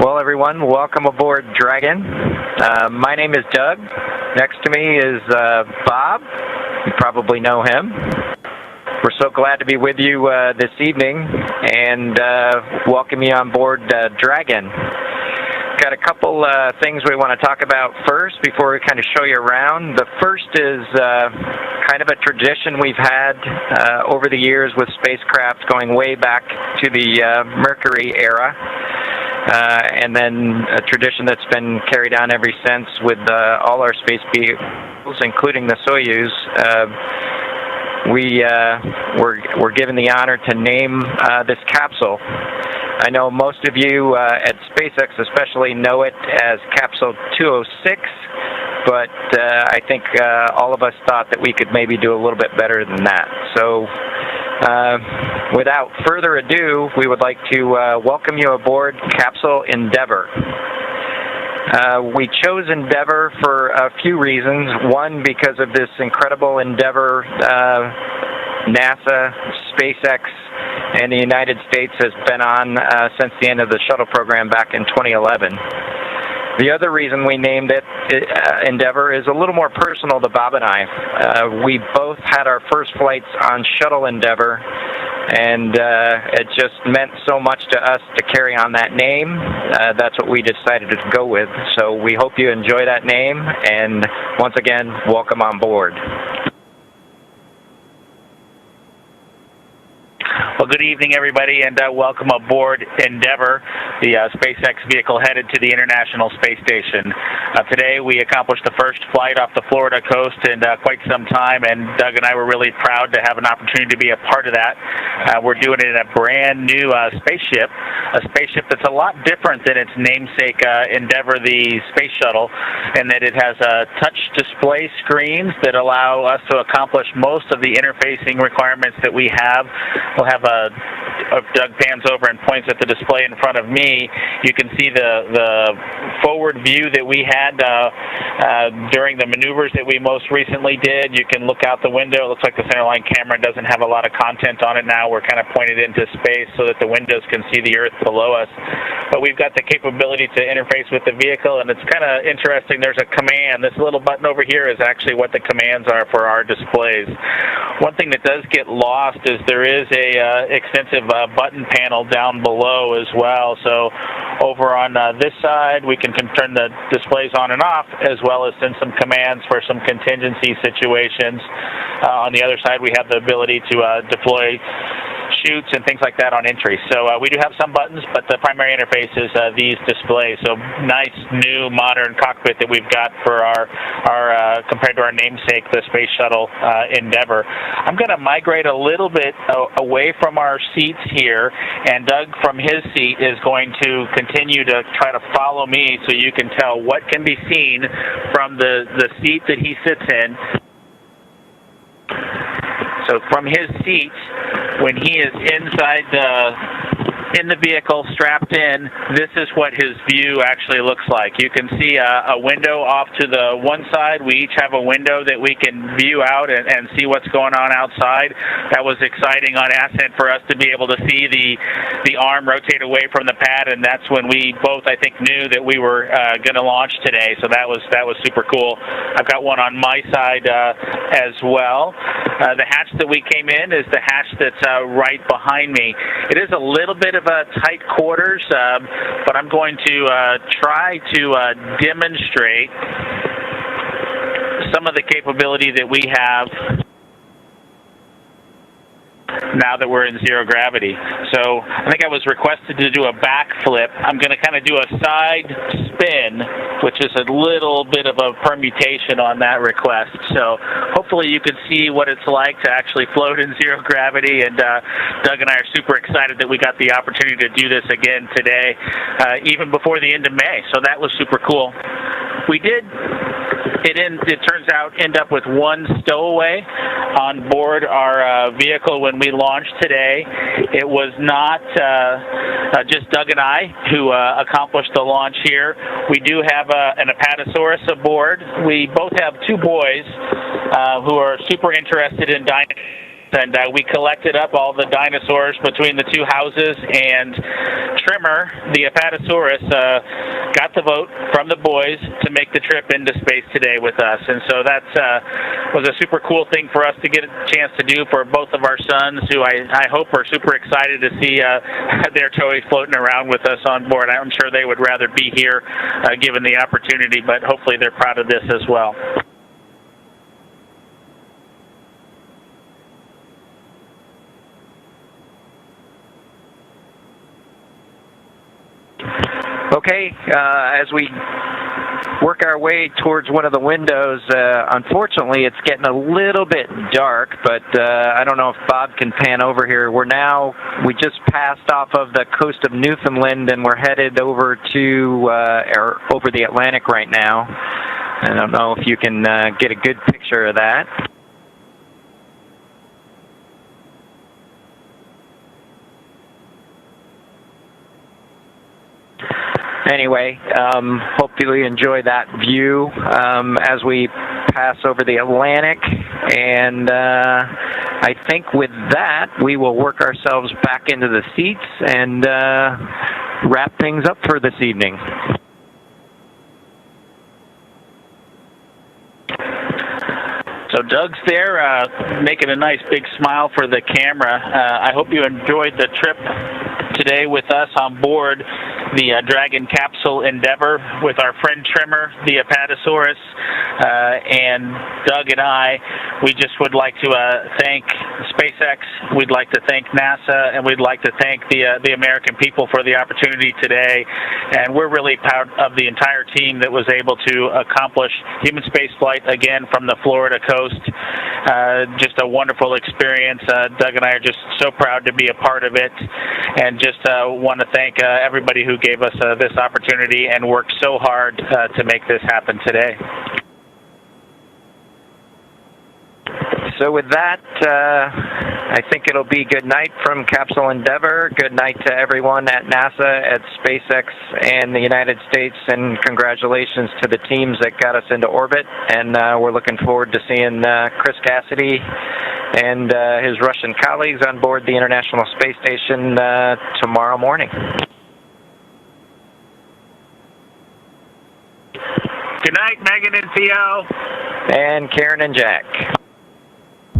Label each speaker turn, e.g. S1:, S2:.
S1: Well, everyone, welcome aboard Dragon. My name is Doug. Next to me is Bob. You probably know him. We're so glad to be with you this evening and welcome you on board Dragon. Got a couple things we want to talk about first before we kind of show you around. The first is kind of a tradition we've had over the years with spacecraft going way back to the Mercury era. And then a tradition that's been carried on ever since with all our space vehicles, including the Soyuz. We're given the honor to name this capsule. I know most of you at SpaceX especially know it as Capsule 206, but I think all of us thought that we could maybe do a little bit better than that. So without further ado, we would like to welcome you aboard Capsule Endeavour. We chose Endeavour for a few reasons. One, because of this incredible endeavor NASA, SpaceX, and the United States has been on since the end of the shuttle program back in 2011. The other reason we named it Endeavour is a little more personal to Bob and I. We both had our first flights on Shuttle Endeavour, and it just meant so much to us to carry on that name. That's what we decided to go with. So we hope you enjoy that name, and once again, welcome on board.
S2: Well, good evening, everybody, and welcome aboard Endeavour, the SpaceX vehicle headed to the International Space Station. Today, we accomplished the first flight off the Florida coast in quite some time, and Doug and I were really proud to have an opportunity to be a part of that. We're doing it in a brand new spaceship, a spaceship that's a lot different than its namesake Endeavour, the space shuttle, in that it has touch display screens that allow us to accomplish most of the interfacing requirements that we have. We'll have if Doug pans over and points at the display in front of me, you can see the forward view that we had during the maneuvers that we most recently did. You can look out the window. It looks like the centerline camera doesn't have a lot of content on it now. We're kind of pointed into space so that the windows can see the Earth below us. But we've got the capability to interface with the vehicle, and it's kind of interesting. There's a command. This little button over here is actually what the commands are for our displays. One thing that does get lost is there is a extensive button panel down below as well. So over on this side, we can turn the displays on and off, as well as send some commands for some contingency situations. On the other side, we have the ability to deploy chutes and things like that on entry. So we do have some buttons, but the primary interface is these displays. So nice, new, modern cockpit that we've got for our compared to our namesake, the Space Shuttle Endeavour. I'm going to migrate a little bit away from our seats here, and Doug from his seat is going to continue to try to follow me so you can tell what can be seen from the seat that he sits in. So from his seat, when he is inside in the vehicle, strapped in, this is what his view actually looks like. You can see a window off to the one side. We each have a window that we can view out and see what's going on outside. That was exciting on ascent for us to be able to see the arm rotate away from the pad, and that's when we both, I think, knew that we were going to launch today. So that was super cool. I've got one on my side as well. The hatch that we came in is the hatch that's right behind me. It is a little bit of a tight quarters, but I'm going to try to demonstrate some of the capability that we have now that we're in zero gravity. So I think I was requested to do a backflip. I'm going to kind of do a side spin, which is a little bit of a permutation on that request. So hopefully you can see what it's like to actually float in zero gravity, and Doug and I are super excited that we got the opportunity to do this again today, even before the end of May. So that was super cool. We did, it turns out, end up with one stowaway on board our vehicle when we launched today. It was not just Doug and I who accomplished the launch here. We do have an Apatosaurus aboard. We both have two boys who are super interested in dinosaurs. and we collected up all the dinosaurs between the two houses, and Trimmer, the Apatosaurus, got the vote from the boys to make the trip into space today with us. And so that was a super cool thing for us to get a chance to do for both of our sons, who I hope are super excited to see their toy floating around with us on board. I'm sure they would rather be here given the opportunity, but hopefully they're proud of this as well.
S1: Okay, as we work our way towards one of the windows, unfortunately it's getting a little bit dark, but I don't know if Bob can pan over here. We just passed off of the coast of Newfoundland, and we're headed over to over the Atlantic right now. I don't know if you can get a good picture of that. Anyway, hopefully you enjoy that view as we pass over the Atlantic, and I think with that we will work ourselves back into the seats and wrap things up for this evening.
S2: So Doug's there, making a nice big smile for the camera. I hope you enjoyed the trip today with us on board the Dragon capsule Endeavour with our friend Trimmer, the Apatosaurus, and Doug and I. We just would like to thank SpaceX, we'd like to thank NASA, and we'd like to thank the American people for the opportunity today. And we're really proud of the entire team that was able to accomplish human spaceflight again from the Florida coast. Just a wonderful experience. Doug and I are just so proud to be a part of it, and just want to thank everybody who gave us this opportunity and worked so hard to make this happen today.
S1: So with that, I think it'll be good night from Capsule Endeavour. Good night to everyone at NASA, at SpaceX, and the United States, and congratulations to the teams that got us into orbit. And we're looking forward to seeing Chris Cassidy and his Russian colleagues on board the International Space Station tomorrow morning.
S2: Good night, Megan and Theo.
S1: And Karen and Jack.